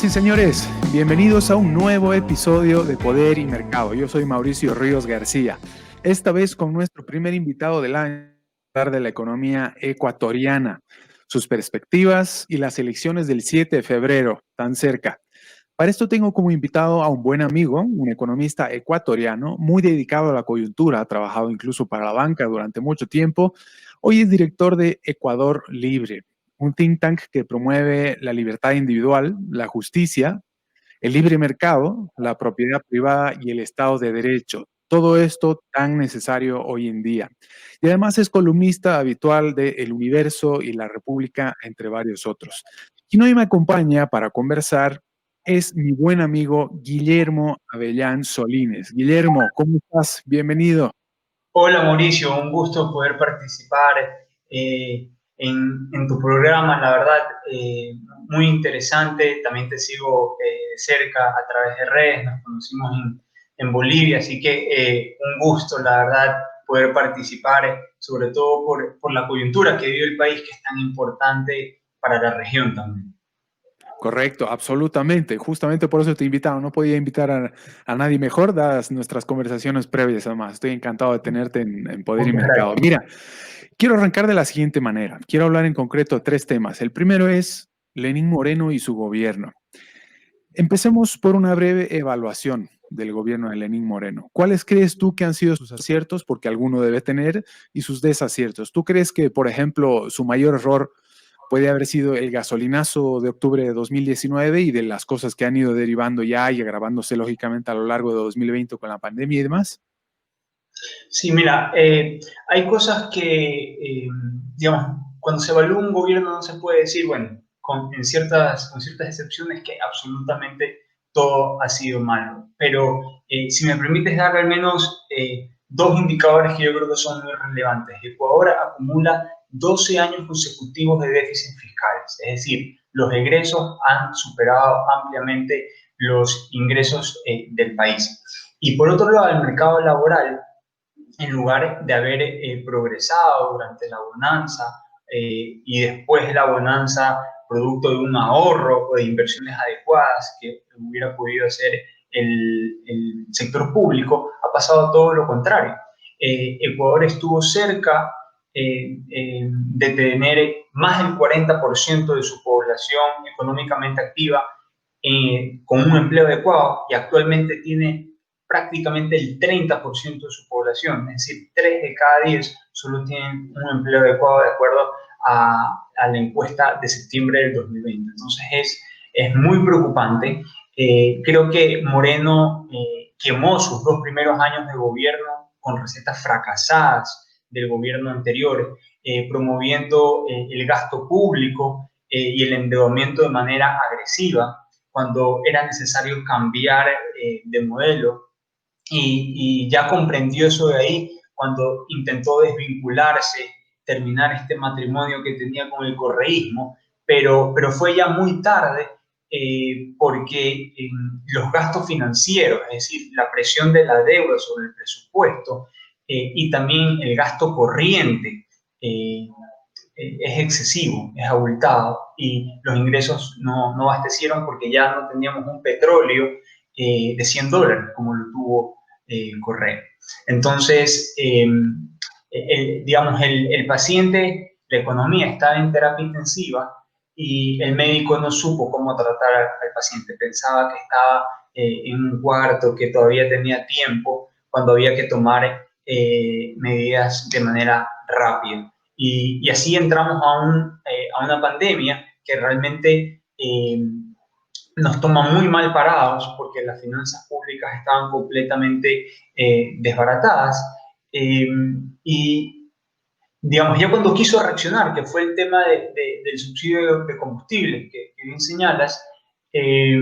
y señores, bienvenidos a un nuevo episodio de Poder y Mercado. Yo soy Mauricio Ríos García. Esta vez con nuestro primer invitado del año, hablar de la economía ecuatoriana, sus perspectivas y las elecciones del 7 de febrero, tan cerca. Para esto tengo como invitado a un buen amigo, un economista ecuatoriano, muy dedicado a la coyuntura, ha trabajado incluso para la banca durante mucho tiempo. Hoy es director de Ecuador Libre, un think tank que promueve la libertad individual, la justicia, el libre mercado, la propiedad privada y el Estado de Derecho. Todo esto tan necesario hoy en día. Y además es columnista habitual de El Universo y La República, entre varios otros. Quien hoy me acompaña para conversar es mi buen amigo Guillermo Avellán Solines. Guillermo, ¿cómo estás? Bienvenido. Hola Mauricio, un gusto poder participar en tu programa, la verdad, muy interesante. También te sigo de cerca a través de redes, nos conocimos en Bolivia, así que un gusto, la verdad, poder participar, sobre todo por la coyuntura que vive el país, que es tan importante para la región también. Correcto, absolutamente. Justamente por eso te invitaron. No podía invitar a nadie mejor, dadas nuestras conversaciones previas, además. Estoy encantado de tenerte en Poder y Muchas Mercado. gracias. Mira, quiero arrancar de la siguiente manera. Quiero hablar en concreto de tres temas. El primero es Lenín Moreno y su gobierno. Empecemos por una breve evaluación del gobierno de Lenín Moreno. ¿Cuáles crees tú que han sido sus aciertos? Porque alguno debe tener, y sus desaciertos. ¿Tú crees que, por ejemplo, su mayor error puede haber sido el gasolinazo de octubre de 2019 y de las cosas que han ido derivando ya y agravándose lógicamente a lo largo de 2020 con la pandemia y demás? Sí, mira, hay cosas que, digamos, cuando se evalúa un gobierno no se puede decir, bueno, con ciertas excepciones que absolutamente todo ha sido malo. Pero si me permites dar al menos dos indicadores que yo creo que son muy relevantes. Ecuador acumula 12 años consecutivos de déficit fiscales, es decir, los egresos han superado ampliamente los ingresos del país. Y por otro lado, el mercado laboral, en lugar de haber progresado durante la bonanza y después de la bonanza producto de un ahorro o de inversiones adecuadas que hubiera podido hacer el sector público, ha pasado todo lo contrario. Ecuador estuvo cerca de tener más del 40% de su población económicamente activa con un empleo adecuado y actualmente tiene prácticamente el 30% de su población, es decir, 3 de cada 10 solo tienen un empleo adecuado de acuerdo a la encuesta de septiembre del 2020. Entonces es muy preocupante. Creo que Moreno quemó sus 2 primeros años de gobierno con recetas fracasadas del gobierno anterior, promoviendo el gasto público y el endeudamiento de manera agresiva cuando era necesario cambiar de modelo y ya comprendió eso de ahí cuando intentó desvincularse, terminar este matrimonio que tenía con el correísmo, pero fue ya muy tarde porque los gastos financieros, es decir, la presión de la deuda sobre el presupuesto y también el gasto corriente, eh, es excesivo, es abultado y los ingresos no abastecieron porque ya no teníamos un petróleo de $100 como lo tuvo Correa. Entonces, digamos, el paciente, la economía estaba en terapia intensiva y el médico no supo cómo tratar al paciente. Pensaba que estaba en un cuarto, que todavía tenía tiempo, cuando había que tomar medidas de manera rápida. Y así entramos a una pandemia que realmente nos toma muy mal parados porque las finanzas públicas estaban completamente desbaratadas. Eh, y, digamos, ya cuando quiso reaccionar, que fue el tema del subsidio de combustible que bien señalas, eh,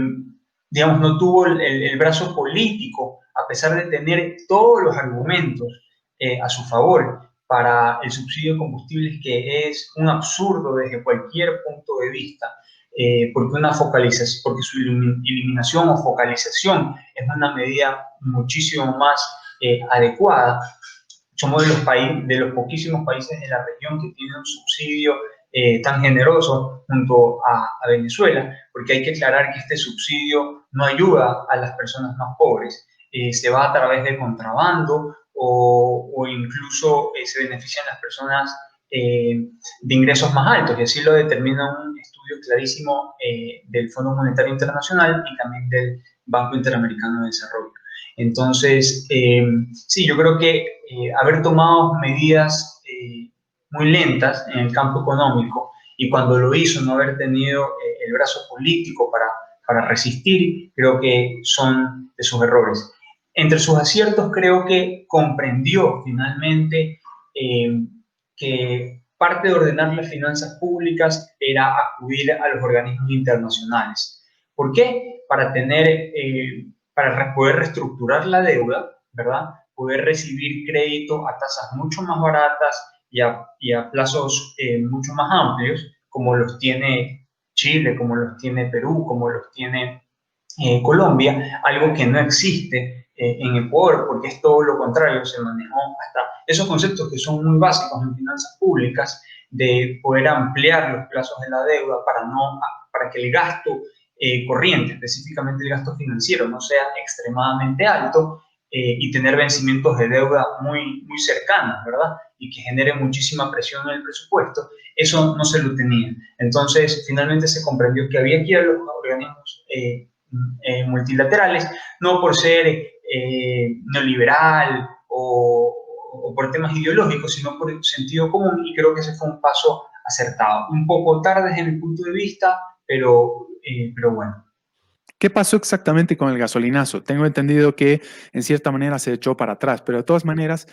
digamos, no tuvo el brazo político, a pesar de tener todos los argumentos a su favor para el subsidio de combustibles, que es un absurdo desde cualquier punto de vista, porque su eliminación o focalización es una medida muchísimo más adecuada. Somos de los poquísimos países de la región que tienen un subsidio tan generoso junto a Venezuela, porque hay que aclarar que este subsidio no ayuda a las personas más pobres, se va a través de contrabando o incluso se benefician las personas de ingresos más altos, y así lo determina un estudio clarísimo del Fondo Monetario Internacional y también del Banco Interamericano de Desarrollo. Entonces, sí, yo creo que haber tomado medidas muy lentas en el campo económico y cuando lo hizo no haber tenido el brazo político para resistir, creo que son de sus errores. Entre sus aciertos creo que comprendió finalmente que parte de ordenar las finanzas públicas era acudir a los organismos internacionales. ¿Por qué? Para para poder reestructurar la deuda, ¿verdad? Poder recibir crédito a tasas mucho más baratas y a plazos mucho más amplios, como los tiene Chile, como los tiene Perú, como los tiene Colombia, algo que no existe en Ecuador, porque es todo lo contrario, se manejó hasta esos conceptos que son muy básicos en finanzas públicas, de poder ampliar los plazos de la deuda para que el gasto corriente, específicamente el gasto financiero, no sea extremadamente alto y tener vencimientos de deuda muy cercanos, ¿verdad? Y que genere muchísima presión en el presupuesto. Eso no se lo tenía. Entonces, finalmente se comprendió que había que ir a los organismos multilaterales, no por ser neoliberal o por temas ideológicos, sino por sentido común, y creo que ese fue un paso acertado. Un poco tarde desde mi punto de vista, pero bueno. ¿Qué pasó exactamente con el gasolinazo? Tengo entendido que en cierta manera se echó para atrás, pero de todas maneras,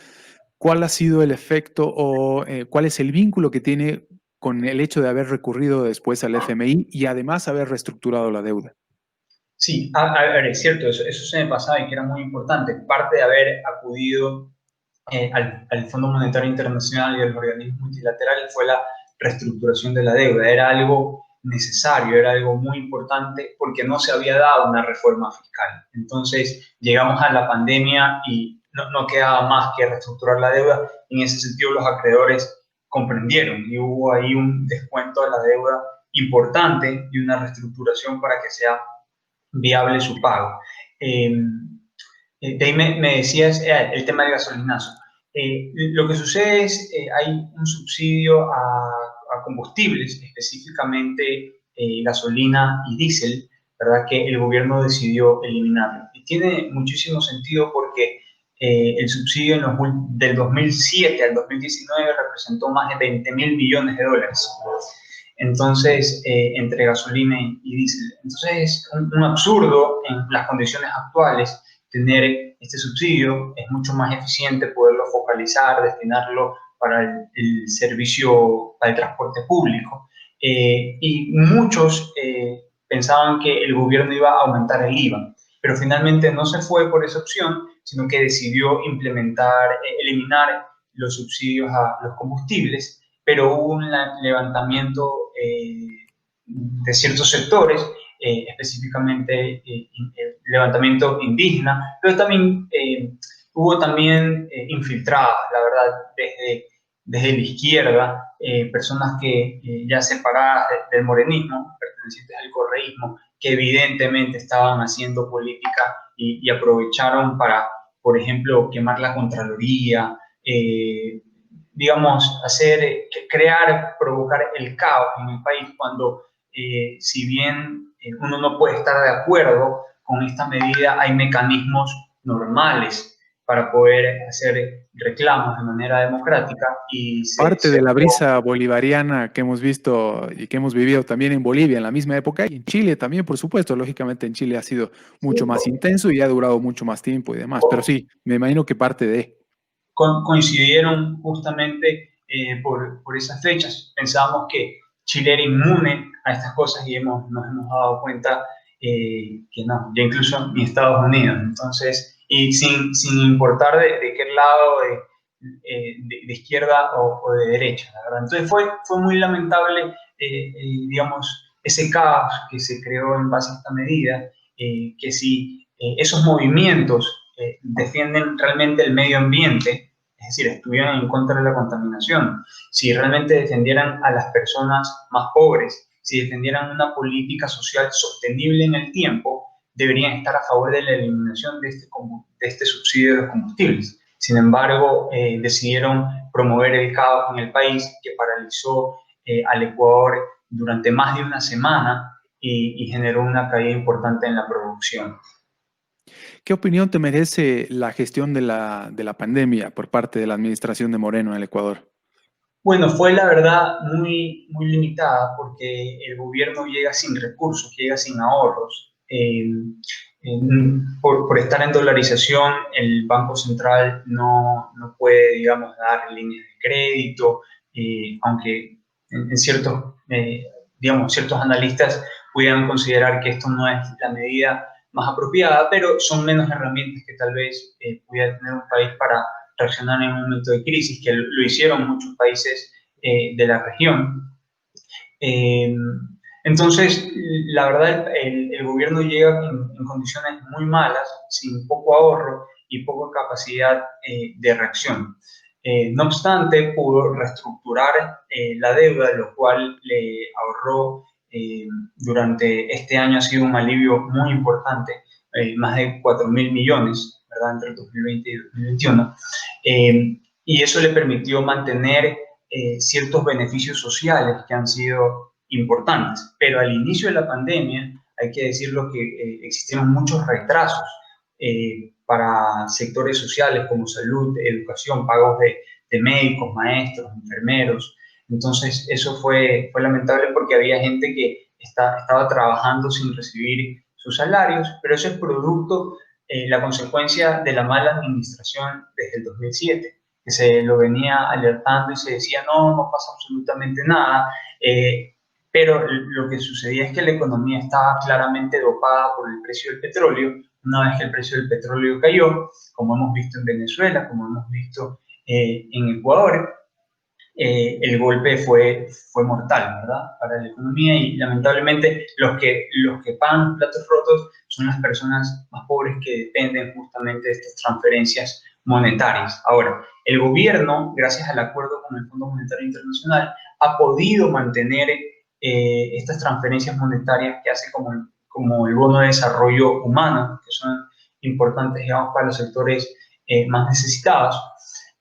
¿cuál ha sido el efecto o cuál es el vínculo que tiene con el hecho de haber recurrido después al FMI y además haber reestructurado la deuda? Sí, a ver, es cierto, eso se me pasaba y que era muy importante. Parte de haber acudido al Fondo Monetario Internacional y a los organismos multilaterales fue la reestructuración de la deuda. Era algo necesario, era algo muy importante porque no se había dado una reforma fiscal. Entonces llegamos a la pandemia y no quedaba más que reestructurar la deuda. En ese sentido los acreedores comprendieron y hubo ahí un descuento de la deuda importante y una reestructuración para que sea viable su pago. De ahí me decías el tema del gasolinazo. Lo que sucede es hay un subsidio a combustibles, específicamente gasolina y diésel, ¿verdad? Que el gobierno decidió eliminarlo. Y tiene muchísimo sentido porque el subsidio del 2007 al 2019 representó más de 20.000 millones de dólares. Entonces, entre gasolina y diésel. Entonces, es un absurdo en las condiciones actuales tener este subsidio. Es mucho más eficiente poderlo focalizar, destinarlo para el servicio, para el transporte público. Y muchos pensaban que el gobierno iba a aumentar el IVA, pero finalmente no se fue por esa opción, sino que decidió eliminar los subsidios a los combustibles, pero hubo un levantamiento de ciertos sectores, específicamente el levantamiento indígena, pero también hubo también infiltradas, la verdad, desde la izquierda, personas que ya separadas del morenismo, pertenecientes al correísmo, que evidentemente estaban haciendo política y aprovecharon para, por ejemplo, quemar la Contraloría, digamos, crear, provocar el caos en el país cuando, si bien uno no puede estar de acuerdo con esta medida, hay mecanismos normales para poder hacer reclamos de manera democrática y Parte de la brisa bolivariana que hemos visto y que hemos vivido también en Bolivia en la misma época y en Chile también, por supuesto. Lógicamente en Chile ha sido mucho más intenso y ha durado mucho más tiempo y demás, pero sí, me imagino que parte de... coincidieron justamente por esas fechas. Pensábamos que Chile era inmune a estas cosas y nos hemos dado cuenta que no, ya incluso ni Estados Unidos. Entonces, y sin importar de qué lado, de izquierda o de derecha, la verdad. Entonces fue muy lamentable, digamos, ese caos que se creó en base a esta medida, que si esos movimientos defienden realmente el medio ambiente, es decir, estuvieran en contra de la contaminación, si realmente defendieran a las personas más pobres, si defendieran una política social sostenible en el tiempo, deberían estar a favor de la eliminación de este subsidio de los combustibles. Sin embargo, decidieron promover el caos en el país, que paralizó al Ecuador durante más de una semana y generó una caída importante en la producción. ¿Qué opinión te merece la gestión de la pandemia por parte de la administración de Moreno en el Ecuador? Bueno, fue la verdad muy limitada porque el gobierno llega sin recursos, llega sin ahorros. Por estar en dolarización, el Banco Central no puede, digamos, dar líneas de crédito, aunque en ciertos, digamos, ciertos analistas pudieran considerar que esto no es la medida más apropiada, pero son menos herramientas que tal vez pudiera tener un país para reaccionar en un momento de crisis, que lo hicieron muchos países de la región. Eh, entonces, la verdad, el gobierno llega en condiciones muy malas, sin poco ahorro y poca capacidad de reacción. No obstante, pudo reestructurar la deuda, lo cual le ahorró durante este año ha sido un alivio muy importante, más de 4.000 millones, ¿verdad?, entre el 2020 y 2021. Y eso le permitió mantener ciertos beneficios sociales que han sido importantes. Pero al inicio de la pandemia, hay que decirlo que existieron muchos retrasos para sectores sociales como salud, educación, pagos de médicos, maestros, enfermeros. Entonces, eso fue lamentable porque había gente que estaba trabajando sin recibir sus salarios, pero eso es producto, la consecuencia de la mala administración desde el 2007, que se lo venía alertando y se decía, no pasa absolutamente nada, pero lo que sucedía es que la economía estaba claramente dopada por el precio del petróleo. Una vez que el precio del petróleo cayó, como hemos visto en Venezuela, como hemos visto en Ecuador, el golpe fue mortal, ¿verdad?, para la economía, y lamentablemente los que pagan los platos rotos son las personas más pobres que dependen justamente de estas transferencias monetarias. Ahora, el gobierno, gracias al acuerdo con el Fondo Monetario Internacional, ha podido mantener estas transferencias monetarias que hace como el bono de desarrollo humano, que son importantes, digamos, para los sectores más necesitados.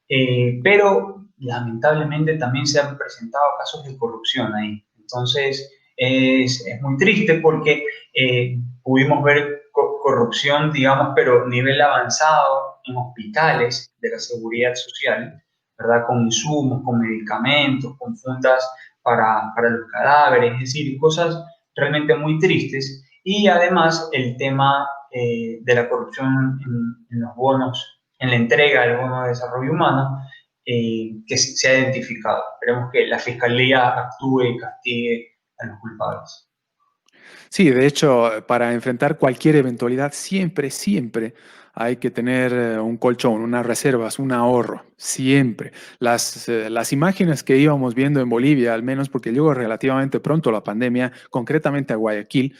Pero lamentablemente también se han presentado casos de corrupción ahí. Entonces es muy triste porque pudimos ver corrupción, digamos, pero a nivel avanzado en hospitales de la seguridad social, ¿verdad? Con insumos, con medicamentos, con fundas para los cadáveres, es decir, cosas realmente muy tristes. Y además el tema de la corrupción en los bonos, en la entrega del bono de desarrollo humano, que se ha identificado. Esperemos que la Fiscalía actúe y castigue a los culpables. Sí, de hecho, para enfrentar cualquier eventualidad, siempre hay que tener un colchón, unas reservas, un ahorro, siempre. Las imágenes que íbamos viendo en Bolivia, al menos porque llegó relativamente pronto la pandemia, concretamente a Guayaquil,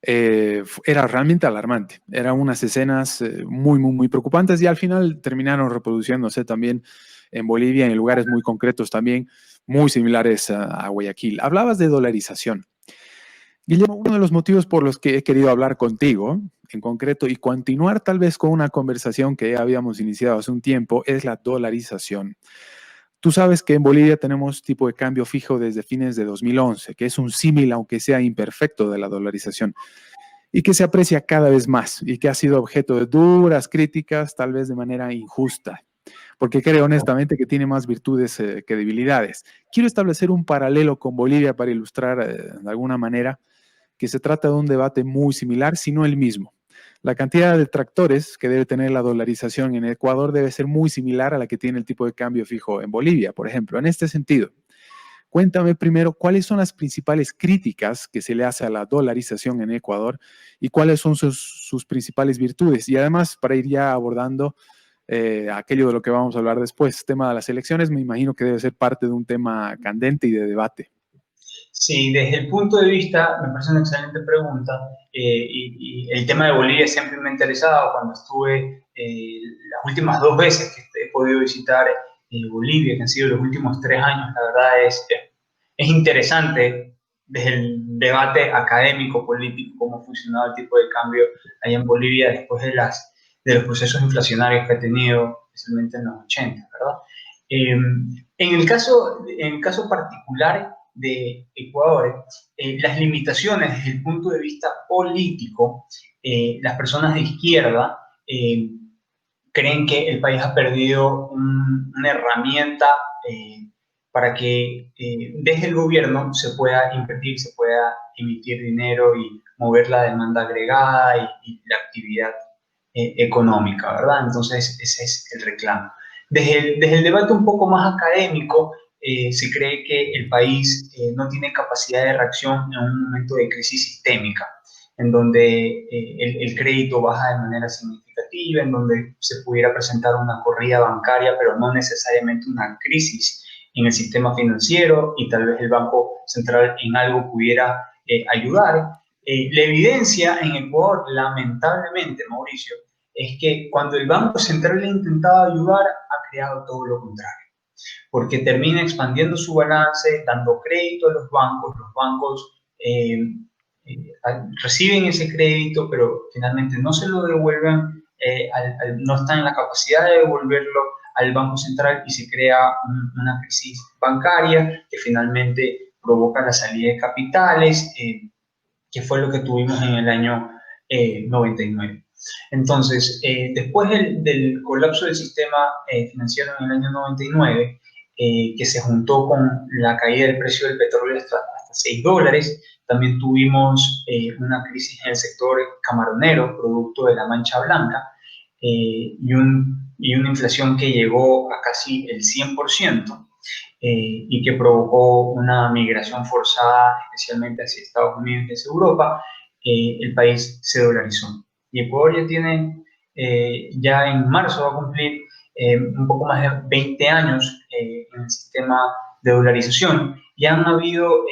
era realmente alarmante. Eran unas escenas muy preocupantes y al final terminaron reproduciéndose también en Bolivia, en lugares muy concretos también, muy similares a Guayaquil. Hablabas de dolarización. Guillermo, uno de los motivos por los que he querido hablar contigo en concreto y continuar tal vez con una conversación que ya habíamos iniciado hace un tiempo es la dolarización. Tú sabes que en Bolivia tenemos tipo de cambio fijo desde fines de 2011, que es un símil, aunque sea imperfecto, de la dolarización y que se aprecia cada vez más y que ha sido objeto de duras críticas, tal vez de manera injusta, porque creo honestamente que tiene más virtudes que debilidades. Quiero establecer un paralelo con Bolivia para ilustrar de alguna manera que se trata de un debate muy similar, si no el mismo. La cantidad de detractores que debe tener la dolarización en Ecuador debe ser muy similar a la que tiene el tipo de cambio fijo en Bolivia, por ejemplo. En este sentido, cuéntame primero cuáles son las principales críticas que se le hace a la dolarización en Ecuador y cuáles son sus principales virtudes. Y además, para ir ya abordando aquello de lo que vamos a hablar después, tema de las elecciones, me imagino que debe ser parte de un tema candente y de debate. Sí, desde el punto de vista, me parece una excelente pregunta, y el tema de Bolivia siempre me ha interesado. Cuando estuve las últimas 2 veces que he podido visitar Bolivia, que han sido los últimos 3 años, la verdad es interesante desde el debate académico, político, cómo ha funcionado el tipo de cambio allá en Bolivia después de los procesos inflacionarios que ha tenido, especialmente en los 80, ¿verdad? En el caso particular de Ecuador, las limitaciones desde el punto de vista político, las personas de izquierda creen que el país ha perdido una herramienta para que desde el gobierno se pueda invertir, se pueda emitir dinero y mover la demanda agregada y la actividad económica, ¿verdad? Entonces, ese es el reclamo. Desde el debate un poco más académico, se cree que el país no tiene capacidad de reacción en un momento de crisis sistémica, en donde el crédito baja de manera significativa, en donde se pudiera presentar una corrida bancaria, pero no necesariamente una crisis en el sistema financiero, y tal vez el Banco Central en algo pudiera ayudar. La evidencia en Ecuador, lamentablemente, Mauricio, es que cuando el Banco Central le ha intentado ayudar, ha creado todo lo contrario, porque termina expandiendo su balance, dando crédito a los bancos reciben ese crédito, pero finalmente no se lo devuelven, no están en la capacidad de devolverlo al Banco Central, y se crea una crisis bancaria que finalmente provoca la salida de capitales, que fue lo que tuvimos en el año 99. Entonces, después del colapso del sistema financiero en el año 99, que se juntó con la caída del precio del petróleo hasta $6, también tuvimos una crisis en el sector camaronero, producto de la mancha blanca, y una inflación que llegó a casi el 100%, y que provocó una migración forzada, especialmente hacia Estados Unidos y hacia Europa. El país se dolarizó. Y Ecuador ya tiene, ya en marzo va a cumplir un poco más de 20 años en el sistema de dolarización, y han habido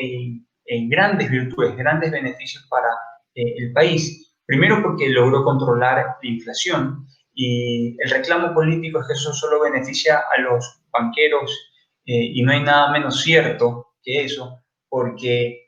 grandes virtudes, grandes beneficios para el país. Primero, porque logró controlar la inflación, y el reclamo político es que eso solo beneficia a los banqueros, y no hay nada menos cierto que eso, porque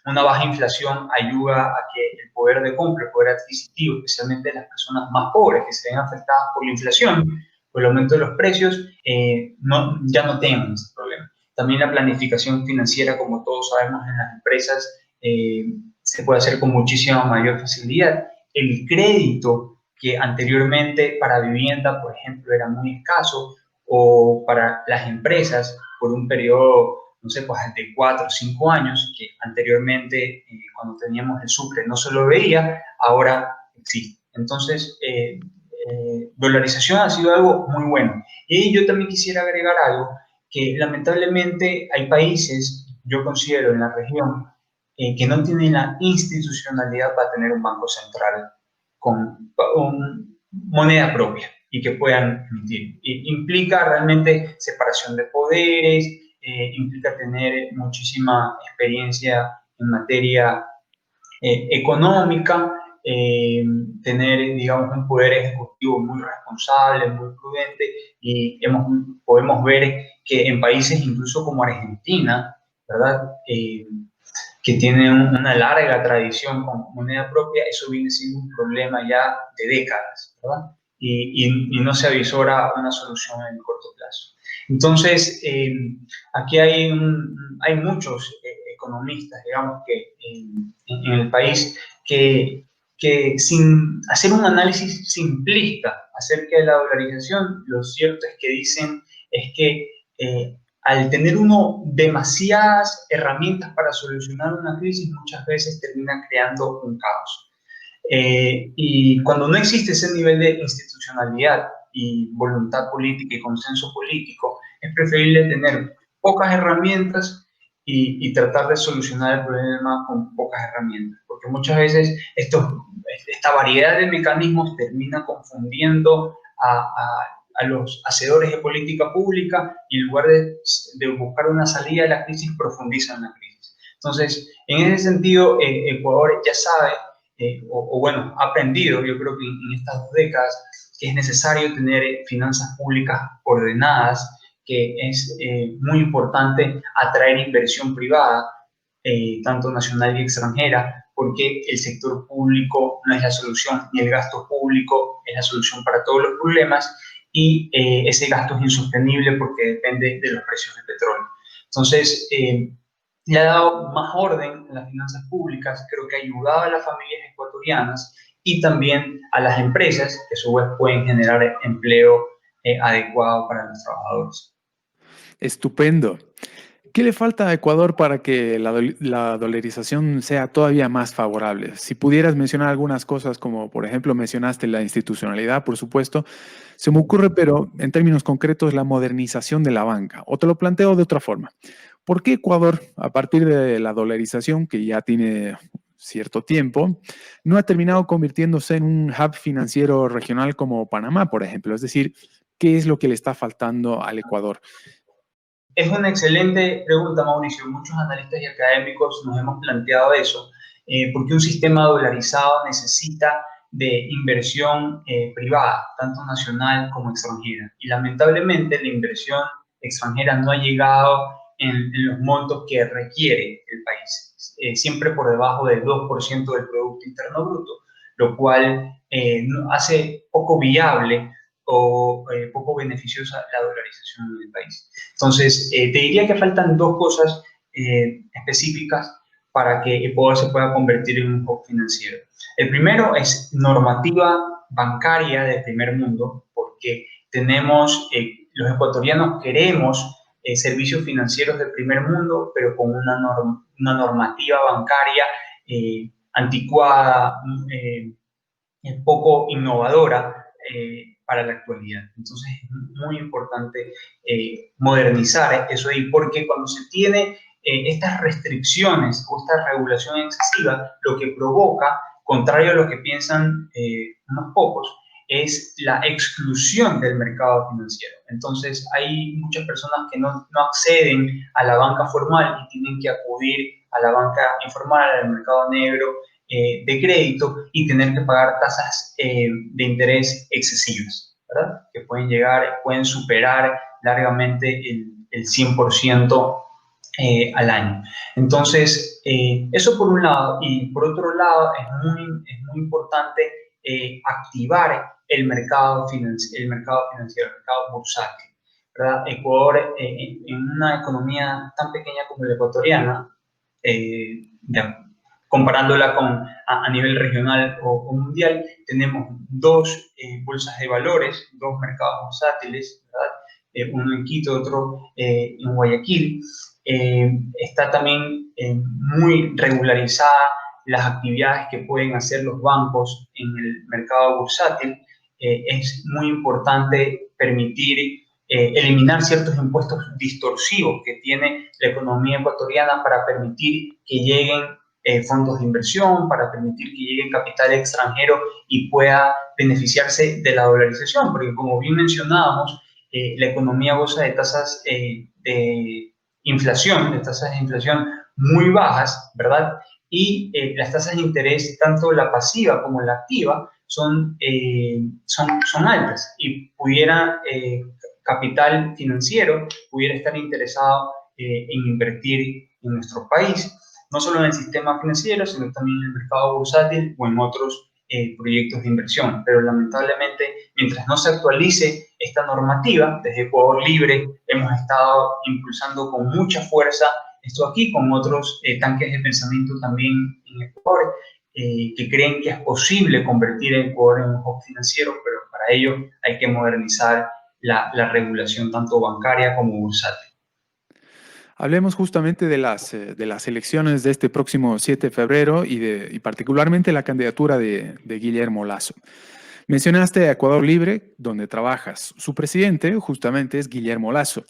una baja inflación ayuda a que el poder de compra, el poder adquisitivo, especialmente de las personas más pobres que se ven afectadas por la inflación, por el aumento de los precios, ya no tengan ese problema. También la planificación financiera, como todos sabemos en las empresas, se puede hacer con muchísima mayor facilidad. El crédito, que anteriormente para vivienda, por ejemplo, era muy escaso, o para las empresas por un periodo, no sé, pues de 4 o 5 años, que anteriormente cuando teníamos el Sucre no se lo veía, ahora existe. Entonces, dolarización ha sido algo muy bueno. Y yo también quisiera agregar algo, que lamentablemente hay países, yo considero en la región, que no tienen la institucionalidad para tener un banco central con moneda propia y que puedan emitir. Implica realmente separación de poderes, implica tener muchísima experiencia en materia económica, tener, digamos, un poder ejecutivo muy responsable, muy prudente, y podemos ver que en países incluso como Argentina, ¿verdad? Que tiene una larga tradición con moneda propia, eso viene siendo un problema ya de décadas, ¿verdad? Y no se avisora una solución en el corto plazo. Entonces, aquí hay muchos economistas, digamos, que en el país que sin hacer un análisis simplista acerca de la dolarización, lo cierto es que dicen es que al tener uno demasiadas herramientas para solucionar una crisis, muchas veces termina creando un caos. Y cuando no existe ese nivel de institucionalidad y voluntad política y consenso político, es preferible tener pocas herramientas y tratar de solucionar el problema con pocas herramientas, porque muchas veces esta variedad de mecanismos termina confundiendo a los hacedores de política pública, y en lugar de buscar una salida de la crisis, profundizan la crisis. Entonces, en ese sentido, Ecuador ya sabe, o bueno, ha aprendido, yo creo que en estas 2 décadas, que es necesario tener finanzas públicas ordenadas, que es muy importante atraer inversión privada, tanto nacional y extranjera, porque el sector público no es la solución, ni el gasto público es la solución para todos los problemas, y ese gasto es insostenible porque depende de los precios del petróleo. Entonces, le ha dado más orden a las finanzas públicas, creo que ha ayudado a las familias ecuatorianas y también a las empresas, que a su vez pueden generar empleo adecuado para los trabajadores. Estupendo. ¿Qué le falta a Ecuador para que la dolarización sea todavía más favorable? Si pudieras mencionar algunas cosas, como por ejemplo mencionaste la institucionalidad, por supuesto, se me ocurre, pero en términos concretos, la modernización de la banca. O te lo planteo de otra forma. ¿Por qué Ecuador, a partir de la dolarización, que ya tiene cierto tiempo, no ha terminado convirtiéndose en un hub financiero regional como Panamá, por ejemplo? Es decir, ¿qué es lo que le está faltando al Ecuador? Es una excelente pregunta, Mauricio. Muchos analistas y académicos nos hemos planteado eso, porque un sistema dolarizado necesita de inversión privada, tanto nacional como extranjera. Y lamentablemente la inversión extranjera no ha llegado en los montos que requiere el país, siempre por debajo del 2% del Producto Interno Bruto, lo cual hace poco viable o poco beneficiosa la dolarización del país. Entonces, te diría que faltan dos cosas específicas para que Ecuador se pueda convertir en un hub financiero. El primero es normativa bancaria del primer mundo, porque tenemos, los ecuatorianos queremos servicios financieros del primer mundo, pero con una normativa bancaria anticuada, poco innovadora para la actualidad. Entonces es muy importante modernizar eso ahí, porque cuando se tiene estas restricciones o esta regulación excesiva, lo que provoca, contrario a lo que piensan unos pocos, es la exclusión del mercado financiero. Entonces hay muchas personas que no acceden a la banca formal y tienen que acudir a la banca informal, al mercado negro, de crédito, y tener que pagar tasas de interés excesivas, ¿verdad? Que pueden superar largamente el 100% al año. Entonces, eso por un lado, y por otro lado es muy importante activar el mercado financiero, el mercado bursátil, ¿verdad? Ecuador, en una economía tan pequeña como la ecuatoriana, eh, comparándola a nivel regional o mundial, tenemos dos bolsas de valores, dos mercados bursátiles, ¿verdad? Uno en Quito, otro en Guayaquil. Está también muy regularizada las actividades que pueden hacer los bancos en el mercado bursátil. Es muy importante permitir eliminar ciertos impuestos distorsivos que tiene la economía ecuatoriana para permitir que lleguen fondos de inversión, para permitir que llegue capital extranjero y pueda beneficiarse de la dolarización, porque como bien mencionábamos, la economía goza de tasas de tasas de inflación muy bajas, ¿verdad? Y las tasas de interés, tanto la pasiva como la activa, son altas, y pudiera capital financiero pudiera estar interesado en invertir en nuestro país, no solo en el sistema financiero, sino también en el mercado bursátil o en otros proyectos de inversión. Pero lamentablemente, mientras no se actualice esta normativa, desde Ecuador Libre hemos estado impulsando con mucha fuerza esto aquí, con otros tanques de pensamiento también en Ecuador, que creen que es posible convertir a Ecuador en un hub financiero, pero para ello hay que modernizar la regulación tanto bancaria como bursátil. Hablemos justamente de las elecciones de este próximo 7 de febrero y particularmente la candidatura de Guillermo Lasso. Mencionaste a Ecuador Libre, donde trabajas. Su presidente justamente es Guillermo Lasso.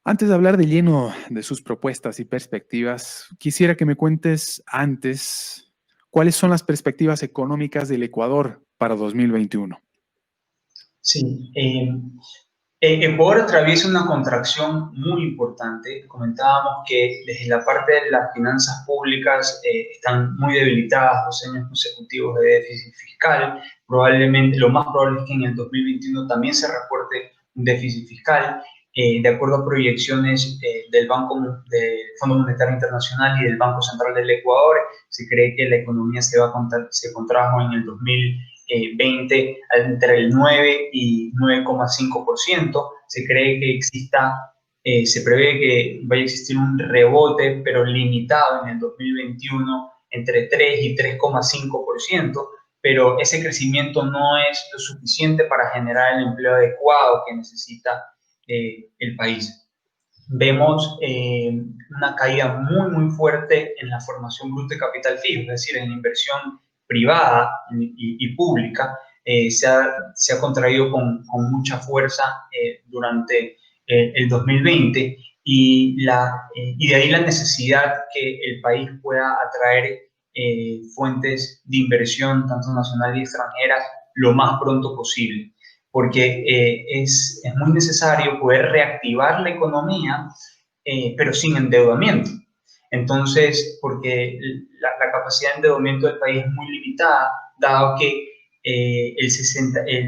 Antes de hablar de lleno de sus propuestas y perspectivas, quisiera que me cuentes antes cuáles son las perspectivas económicas del Ecuador para 2021. Sí, Ecuador atraviesa una contracción muy importante. Comentábamos que desde la parte de las finanzas públicas están muy debilitadas, 2 años consecutivos de déficit fiscal. Probablemente, lo más probable es que en el 2021 también se reporte un déficit fiscal. De acuerdo a proyecciones del Fondo Monetario Internacional y del Banco Central del Ecuador, se cree que la economía se contrajo en el 2020 entre el 9 y 9,5%. Se cree que se prevé que vaya a existir un rebote, pero limitado en el 2021 entre 3 y 3,5%, pero ese crecimiento no es lo suficiente para generar el empleo adecuado que necesita el país. Vemos una caída muy, muy fuerte en la formación bruta de capital fijo, es decir, en la inversión privada y pública. Se ha contraído con mucha fuerza durante el 2020 y de ahí la necesidad que el país pueda atraer fuentes de inversión, tanto nacionales y extranjeras, lo más pronto posible, porque es muy necesario poder reactivar la economía, pero sin endeudamiento. Entonces, porque la capacidad de endeudamiento del país es muy limitada, dado que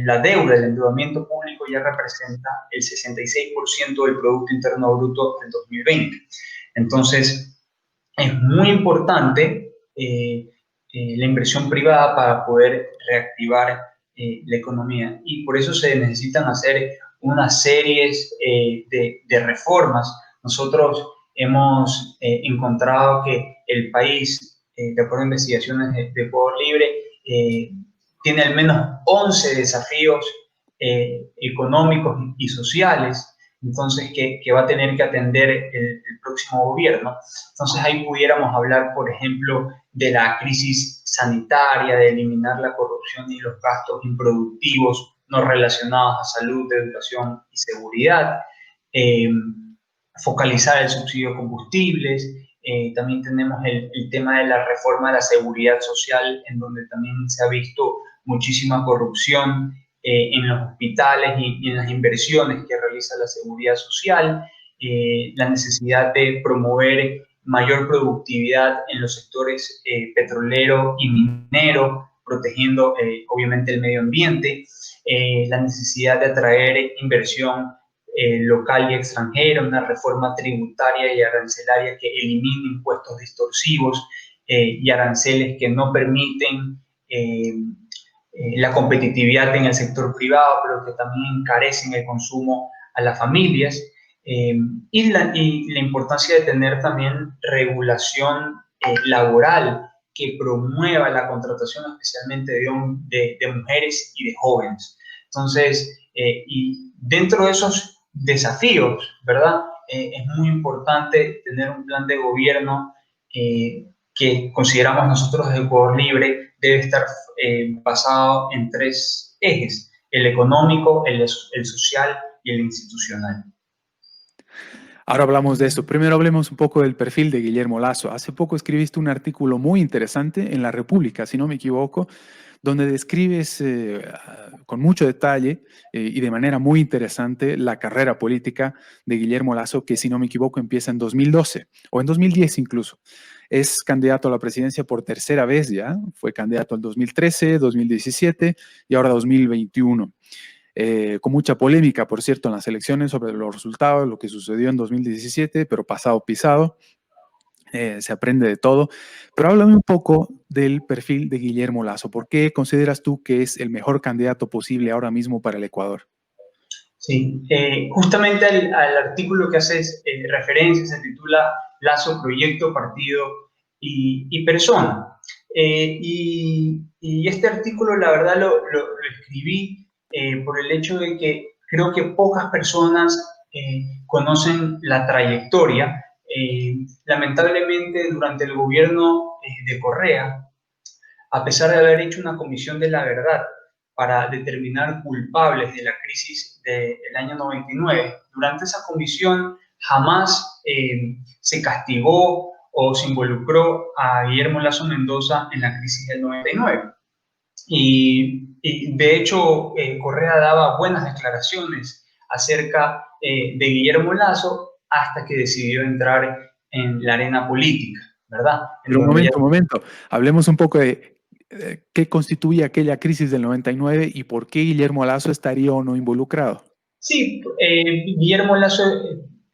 la deuda, el endeudamiento público ya representa el 66% del Producto Interno Bruto del 2020. Entonces, es muy importante la inversión privada para poder reactivar la economía, y por eso se necesitan hacer una serie de reformas. Nosotros hemos encontrado que el país, de acuerdo a investigaciones de Ecuador Libre, tiene al menos 11 desafíos económicos y sociales, entonces que va a tener que atender el próximo gobierno. Entonces ahí pudiéramos hablar, por ejemplo, de la crisis sanitaria, de eliminar la corrupción y los gastos improductivos no relacionados a salud, educación y seguridad, eh, focalizar el subsidio de combustibles. También tenemos el tema de la reforma de la seguridad social, en donde también se ha visto muchísima corrupción en los hospitales y en las inversiones que realiza la seguridad social. La necesidad de promover mayor productividad en los sectores petrolero y minero, protegiendo obviamente el medio ambiente, la necesidad de atraer inversión local y extranjera, una reforma tributaria y arancelaria que elimine impuestos distorsivos y aranceles que no permiten la competitividad en el sector privado, pero que también encarecen el consumo a las familias. Y la importancia de tener también regulación laboral que promueva la contratación especialmente de mujeres y de jóvenes. Entonces, y dentro de esos desafíos, ¿verdad? Es muy importante tener un plan de gobierno que consideramos nosotros de Ecuador Libre debe estar basado en 3 ejes: el económico, el social y el institucional. Ahora hablamos de esto. Primero hablemos un poco del perfil de Guillermo Lasso. Hace poco escribiste un artículo muy interesante en La República, si no me equivoco, donde describes con mucho detalle y de manera muy interesante la carrera política de Guillermo Lasso, que si no me equivoco empieza en 2012 o en 2010 incluso. Es candidato a la presidencia por tercera vez ya, fue candidato en 2013, 2017 y ahora 2021. Con mucha polémica, por cierto, en las elecciones sobre los resultados, lo que sucedió en 2017, pero pasado pisado. Se aprende de todo, pero háblame un poco del perfil de Guillermo Lasso. ¿Por qué consideras tú que es el mejor candidato posible ahora mismo para el Ecuador? Sí, justamente al artículo que haces referencia se titula Lasso, Proyecto, Partido y Persona. Y este artículo, la verdad, lo escribí por el hecho de que creo que pocas personas conocen la trayectoria. Lamentablemente, durante el gobierno de Correa, a pesar de haber hecho una comisión de la verdad para determinar culpables de la crisis del año 99, durante esa comisión jamás se castigó o se involucró a Guillermo Lasso Mendoza en la crisis del 99. Y de hecho, Correa daba buenas declaraciones acerca de Guillermo Lasso hasta que decidió entrar en la arena política, ¿verdad? En Pero un donde ya... momento, un momento. Hablemos un poco de qué constituye aquella crisis del 99 y por qué Guillermo Lasso estaría o no involucrado. Sí, Guillermo Lasso,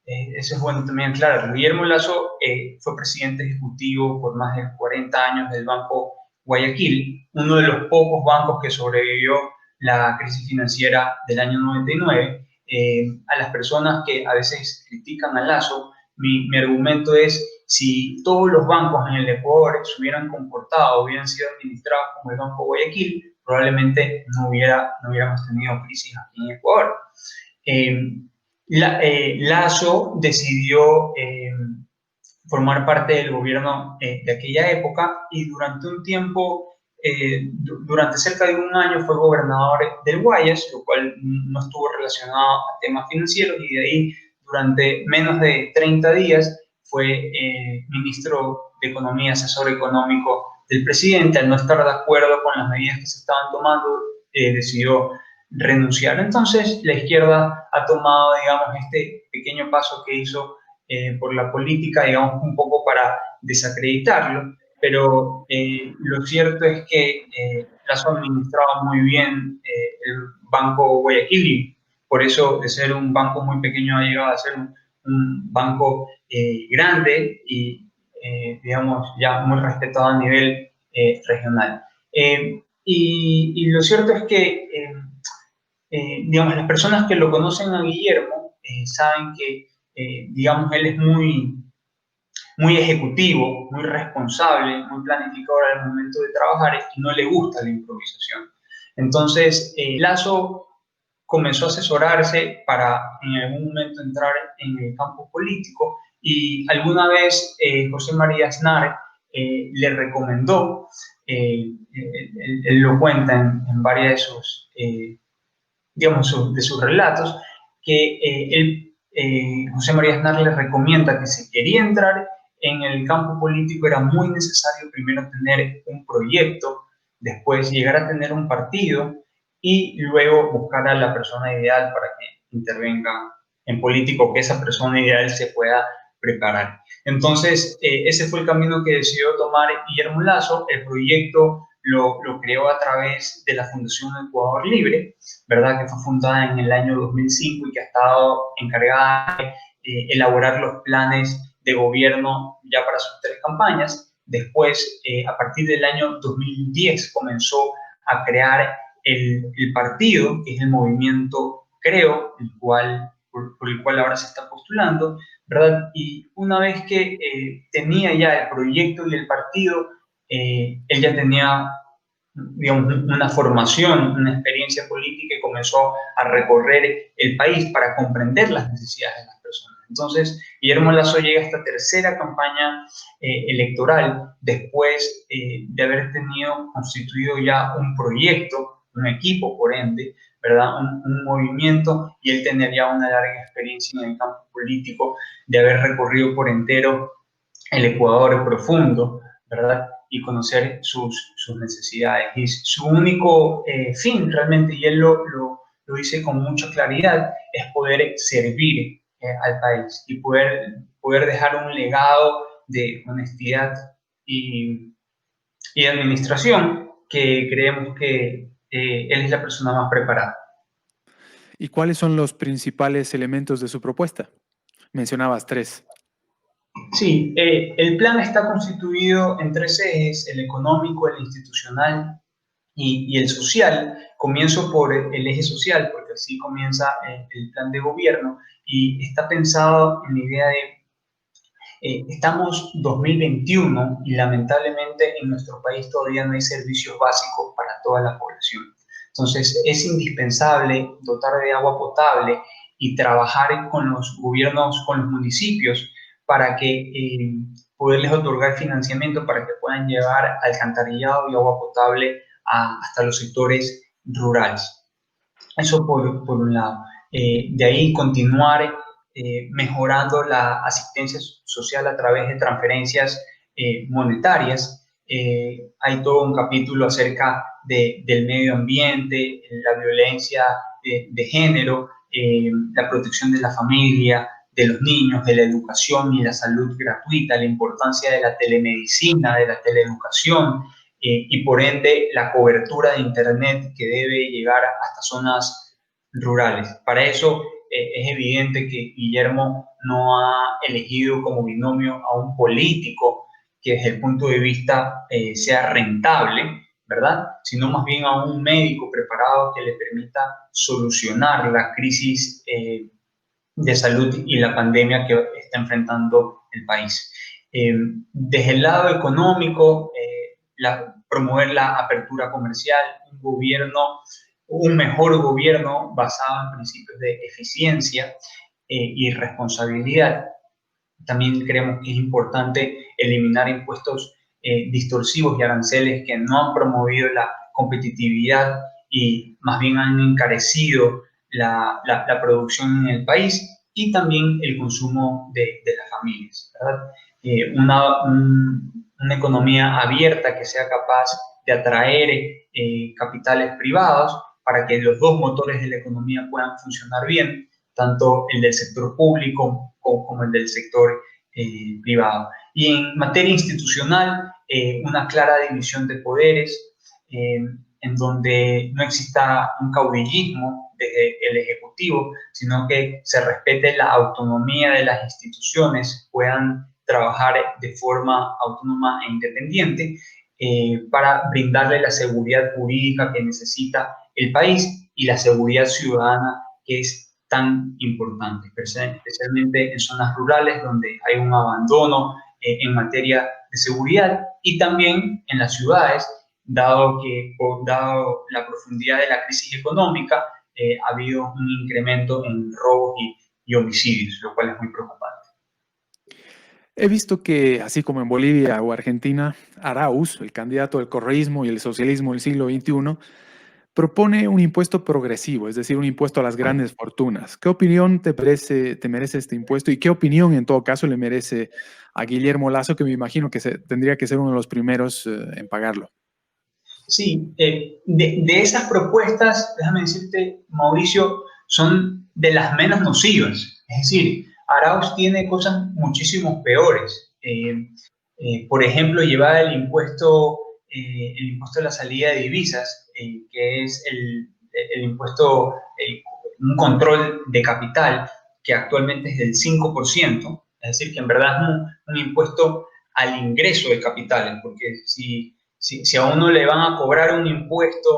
eso es bueno también aclarar. Guillermo Lasso fue presidente ejecutivo por más de 40 años del Banco Guayaquil, uno de los pocos bancos que sobrevivió la crisis financiera del año 99. A las personas que a veces critican a Lasso, mi argumento es, si todos los bancos en el Ecuador se hubieran comportado, hubieran sido administrados como el Banco Guayaquil, probablemente no hubiéramos tenido crisis aquí en Ecuador. Eh, Lasso decidió formar parte del gobierno de aquella época y durante un tiempo, durante cerca de un año fue gobernador del Guayas, lo cual no estuvo relacionado a temas financieros, y de ahí durante menos de 30 días fue ministro de Economía, asesor económico del presidente. Al no estar de acuerdo con las medidas que se estaban tomando, decidió renunciar. Entonces, la izquierda ha tomado, digamos, este pequeño paso que hizo por la política, digamos, un poco para desacreditarlo, pero lo cierto es que Lasso administraba muy bien el Banco Guayaquil, y por eso, de ser un banco muy pequeño, ha llegado a ser un banco grande y, digamos, ya muy respetado a nivel regional. Y lo cierto es que digamos, las personas que lo conocen a Guillermo saben que, digamos, él es muy ejecutivo, muy responsable, muy planificador al momento de trabajar y no le gusta la improvisación. Entonces, Lasso comenzó a asesorarse para en algún momento entrar en el campo político, y alguna vez José María Aznar le recomendó, él lo cuenta en varias de sus digamos, de sus relatos, que José María Aznar le recomienda que si quería entrar en el campo político era muy necesario primero tener un proyecto, después llegar a tener un partido y luego buscar a la persona ideal para que intervenga en político, que esa persona ideal se pueda preparar. Entonces, ese fue el camino que decidió tomar Guillermo Lasso. El proyecto lo creó a través de la Fundación Ecuador Libre, ¿verdad? Que fue fundada en el año 2005 y que ha estado encargada de elaborar los planes de gobierno ya para sus 3 campañas. Después, a partir del año 2010, comenzó a crear el partido, que es el movimiento Creo, por el cual ahora se está postulando, ¿verdad? Y una vez que tenía ya el proyecto y el partido, él ya tenía, digamos, una formación, una experiencia política, y comenzó a recorrer el país para comprender las necesidades de las personas. Entonces, Guillermo Lasso llega a esta tercera campaña electoral después de haber constituido ya un proyecto, un equipo, por ende, ¿verdad? Un movimiento, y él tener ya una larga experiencia en el campo político, de haber recorrido por entero el Ecuador profundo, ¿verdad? Y conocer sus necesidades. Y su único fin realmente, y él lo dice con mucha claridad, es poder servir al país y poder dejar un legado de honestidad y, y administración, que creemos que él es la persona más preparada. ¿Y cuáles son los principales elementos de su propuesta? Mencionabas tres. Sí, el plan está constituido en 3 ejes: el económico, el institucional y el social. Comienzo por el eje social, porque así comienza el plan de gobierno, y está pensado en la idea de, estamos 2021 y lamentablemente en nuestro país todavía no hay servicios básicos para toda la población. Entonces es indispensable dotar de agua potable y trabajar con los gobiernos, con los municipios, para que poderles otorgar financiamiento para que puedan llevar alcantarillado y agua potable hasta los sectores rurales. Eso por un lado. De ahí continuar mejorando la asistencia social a través de transferencias monetarias. Hay todo un capítulo acerca del medio ambiente, la violencia de género, la protección de la familia, de los niños, de la educación y la salud gratuita, la importancia de la telemedicina, de la teleeducación, y por ende la cobertura de Internet que debe llegar hasta zonas rurales. Para eso es evidente que Guillermo no ha elegido como binomio a un político que desde el punto de vista sea rentable, ¿verdad? Sino más bien a un médico preparado que le permita solucionar la crisis de salud y la pandemia que está enfrentando el país. Desde el lado económico, promover la apertura comercial, un mejor gobierno basado en principios de eficiencia y responsabilidad. También creemos que es importante eliminar impuestos distorsivos y aranceles que no han promovido la competitividad y más bien han encarecido la producción en el país y también el consumo de las familias, ¿verdad? Una economía abierta que sea capaz de atraer capitales privados para que los dos motores de la economía puedan funcionar bien, tanto el del sector público como el del sector privado. Y en materia institucional, una clara división de poderes, en donde no exista un caudillismo desde el Ejecutivo, sino que se respete la autonomía de las instituciones, puedan trabajar de forma autónoma e independiente para brindarle la seguridad jurídica que necesita el país y la seguridad ciudadana que es tan importante, especialmente en zonas rurales donde hay un abandono en materia de seguridad y también en las ciudades, dado la profundidad de la crisis económica, ha habido un incremento en robos y homicidios, lo cual es muy preocupante. He visto que, así como en Bolivia o Argentina, Arauz, el candidato del correísmo y el socialismo del siglo XXI, propone un impuesto progresivo, es decir, un impuesto a las grandes fortunas. ¿Qué opinión te merece este impuesto y qué opinión en todo caso le merece a Guillermo Lasso, que me imagino que tendría que ser uno de los primeros en pagarlo? Sí, de esas propuestas, déjame decirte, Mauricio, son de las menos nocivas. Es decir, Arauz tiene cosas muchísimo peores. Por ejemplo, llevar el impuesto a la salida de divisas, que es el impuesto, un control de capital, que actualmente es del 5%, es decir, que en verdad es un impuesto al ingreso de capitales, porque si a uno le van a cobrar un impuesto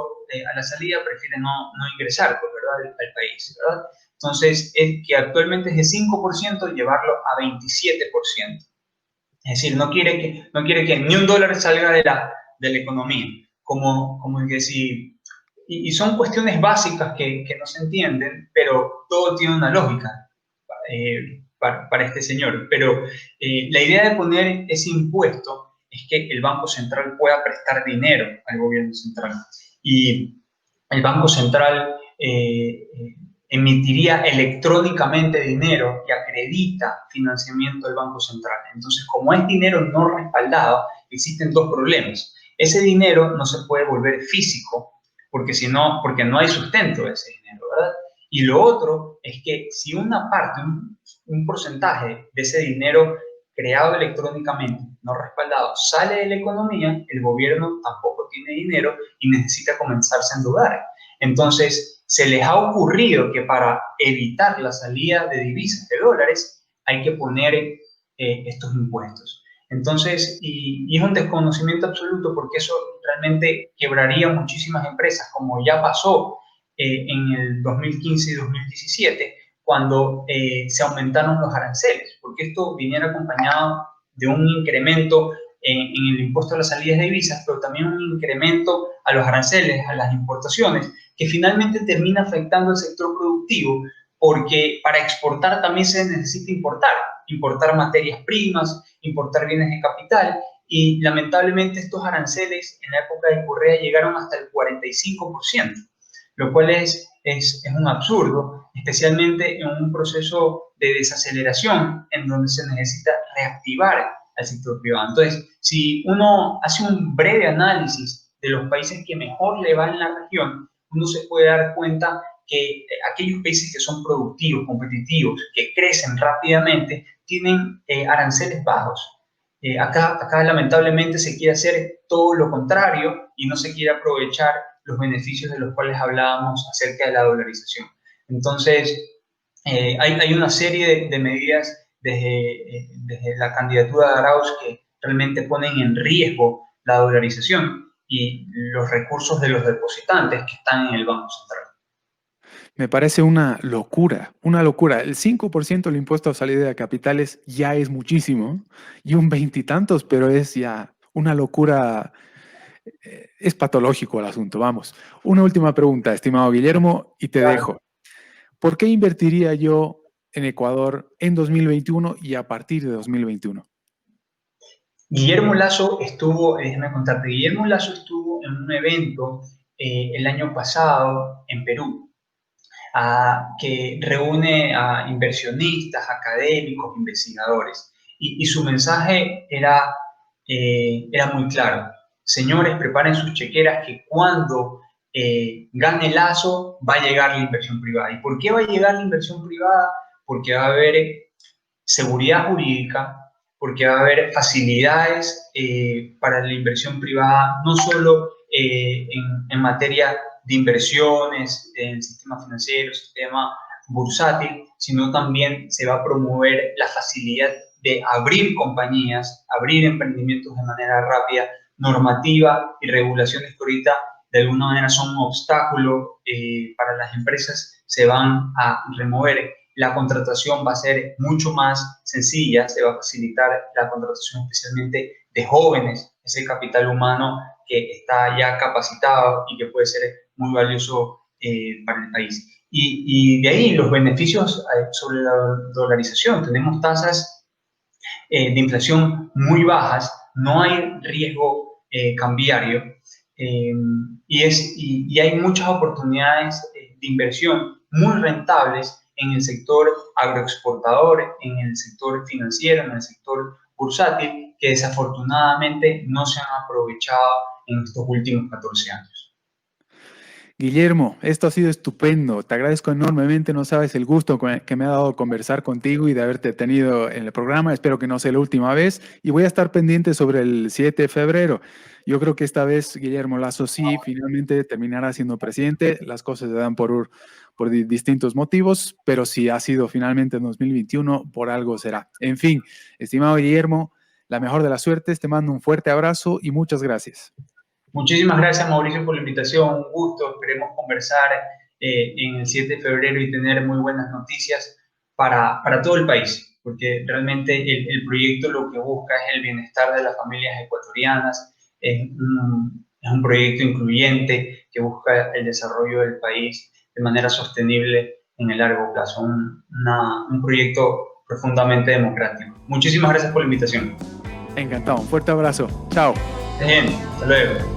a la salida, prefiere no ingresar, pues, ¿verdad? Al país, ¿verdad? Entonces, que actualmente es de 5%, llevarlo a 27%. Es decir, no quiere que ni un dólar salga de la economía. Como que si, y son cuestiones básicas que no se entienden, pero todo tiene una lógica para este señor. Pero la idea de poner ese impuesto es que el Banco Central pueda prestar dinero al gobierno central. Y el Banco Central emitiría electrónicamente dinero y acredita financiamiento del Banco Central. Entonces, como es dinero no respaldado, existen dos problemas. Ese dinero no se puede volver físico porque no hay sustento de ese dinero, ¿verdad? Y lo otro es que si una parte, un porcentaje de ese dinero creado electrónicamente, no respaldado, sale de la economía, el gobierno tampoco tiene dinero y necesita comenzarse a endeudar. Entonces, se les ha ocurrido que para evitar la salida de divisas, de dólares, hay que poner estos impuestos. Entonces, y es un desconocimiento absoluto porque eso realmente quebraría muchísimas empresas, como ya pasó en el 2015 y 2017, cuando se aumentaron los aranceles, porque esto viniera acompañado de un incremento en el impuesto a las salidas de divisas, pero también un incremento a los aranceles, a las importaciones, que finalmente termina afectando al sector productivo, porque para exportar también se necesita importar materias primas, importar bienes de capital, y lamentablemente estos aranceles en la época de Correa llegaron hasta el 45%, lo cual es un absurdo, especialmente en un proceso de desaceleración en donde se necesita reactivar al sector privado. Entonces, si uno hace un breve análisis de los países que mejor le van en la región, uno se puede dar cuenta que aquellos países que son productivos, competitivos, que crecen rápidamente, tienen aranceles bajos. Acá lamentablemente se quiere hacer todo lo contrario y no se quiere aprovechar los beneficios de los cuales hablábamos acerca de la dolarización. Entonces, hay una serie de medidas desde la candidatura de Arauz que realmente ponen en riesgo la dolarización y los recursos de los depositantes que están en el Banco Central. Me parece una locura, una locura. El 5% del impuesto a salida de capitales ya es muchísimo y un veintitantos, pero es ya una locura. Es patológico el asunto, vamos. Una última pregunta, estimado Guillermo, y te Claro. dejo. ¿Por qué invertiría yo en Ecuador en 2021 y a partir de 2021? Guillermo Lasso estuvo, déjame contarte, Guillermo Lasso estuvo en un evento el año pasado en Perú, que reúne a inversionistas, académicos, investigadores. Y su mensaje era muy claro. Señores, preparen sus chequeras que cuando gane Lasso va a llegar la inversión privada. ¿Y por qué va a llegar la inversión privada? Porque va a haber seguridad jurídica, porque va a haber facilidades para la inversión privada, no solo en materia de inversiones, en el sistema financiero, sistema bursátil, sino también se va a promover la facilidad de abrir compañías, abrir emprendimientos de manera rápida, normativa y regulaciones que ahorita de alguna manera son un obstáculo para las empresas, se van a remover. La contratación va a ser mucho más sencilla, se va a facilitar la contratación especialmente de jóvenes, ese capital humano que está ya capacitado y que puede ser muy valioso para el país. Y de ahí los beneficios sobre la dolarización. Tenemos tasas de inflación muy bajas, no hay riesgo cambiario y hay muchas oportunidades de inversión muy rentables en el sector agroexportador, en el sector financiero, en el sector bursátil, que desafortunadamente no se han aprovechado en estos últimos 14 años. Guillermo, esto ha sido estupendo. Te agradezco enormemente. No sabes el gusto que me ha dado conversar contigo y de haberte tenido en el programa. Espero que no sea la última vez. Y voy a estar pendiente sobre el 7 de febrero. Yo creo que esta vez Guillermo Lasso sí finalmente terminará siendo presidente. Las cosas se dan por distintos motivos, pero si ha sido finalmente en 2021, por algo será. En fin, estimado Guillermo, la mejor de las suertes. Te mando un fuerte abrazo y muchas gracias. Muchísimas gracias, Mauricio, por la invitación. Un gusto. Esperemos conversar en el 7 de febrero y tener muy buenas noticias para todo el país, porque realmente el proyecto lo que busca es el bienestar de las familias ecuatorianas, es un proyecto incluyente que busca el desarrollo del país de manera sostenible en el largo plazo, un proyecto profundamente democrático. Muchísimas gracias por la invitación. Encantado. Un fuerte abrazo. Chao. Bien, hasta luego.